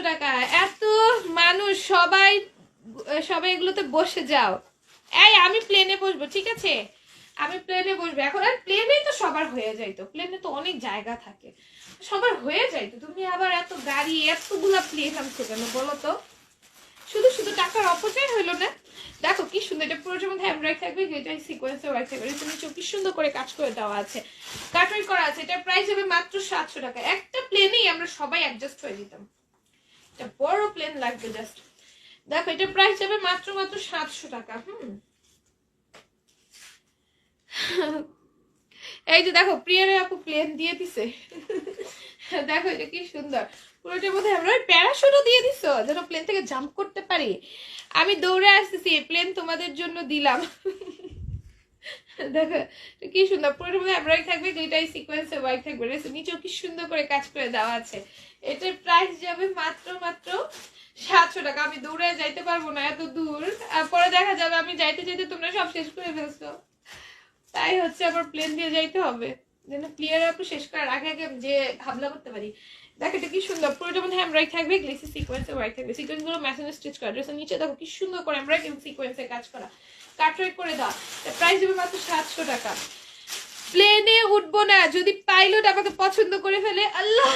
টাকা। এত মানুষ, সবাই সবাই এগুলোতে বসে যাও। এই আমি প্লেনে বসবো, ঠিক আছে, আমি প্লেনে বসবো এখন। আর প্লেনেই তো সবার হয়ে যাইতো, প্লেনে তো অনেক জায়গা থাকে, সবার হয়ে যাইতো। তুমি আবার এত গাড়ি, এতগুলা প্লেন আনছো কেন বলো তো? শুধু শুধু টাকার অপচয় হইলো না? দেখো কি সুন্দর, এটা পুরোটার মধ্যে এমব্রয়ডারি থাকবে, যেটাই সিকোয়েন্সে ওয়ার্ক থাকবে, এটা নিচে কি সুন্দর করে কাজ করে দেওয়া আছে, কাটওয়ার্ক করা আছে। এটার প্রাইস হবে মাত্র 700 টাকা। একটা প্লেনেই আমরা সবাই অ্যাডজাস্ট হয়ে যেতাম। এটা বড় প্লেন লাগবে জাস্ট। দেখো এটার প্রাইস হবে মাত্র 700 টাকা। এই যে দেখো প্রিয়ারে আপু প্লেন দিয়ে দিছে। দেখো এটা কি সুন্দর, পুরোটার মধ্যে আমরা প্যারাশুটও দিয়ে দিছো যেন প্লেন থেকে জাম্প করতে পারি। আমি দৌড়ে আসতেছি, প্লেন তোমাদের জন্য দিলাম। দেখো কি সুন্দর, পুরোটার মধ্যে এমব্রয়ডারি থাকবে, দুইটাই সিকোয়েন্সে ওয়ার্ক থাকবে, নিচেও কি সুন্দর করে কাজ করে দেওয়া আছে। এটার প্রাইস যাবে মাত্র 700 টাকা। আমি দৌড়ে যাইতে পারবো না এত দূর, আর পরে দেখা যাবে আমি যাইতে যাইতে তোমরা সব শেষ করে ফেলছো, তাই হচ্ছে আবার প্লেন দিয়ে যাইতে হবে, যেন ক্লিয়ার আপু শেষ করার আগে আগে যে হামলা করতে পারি। দেখো এটা কি সুন্দর, পুরোটার মধ্যে এমব্রয়ডারি থাকবে, গ্লেসি সিকোয়েন্সে ওয়ার্ক থাকবে, সিকোয়েন্স গুলো মেশিনে স্টিচ করা, ড্রেসের নিচে দেখো কি সুন্দর করে এমব্রয়ডারি এবং সিকোয়েন্সে কাজ করা, কাটওয়ার্ক করে দেওয়া। প্রাইস হবে মাত্র 700 টাকা। প্লেনে উঠবো না যদি পাইলট আমাকে পছন্দ করে ফেলে, আল্লাহ।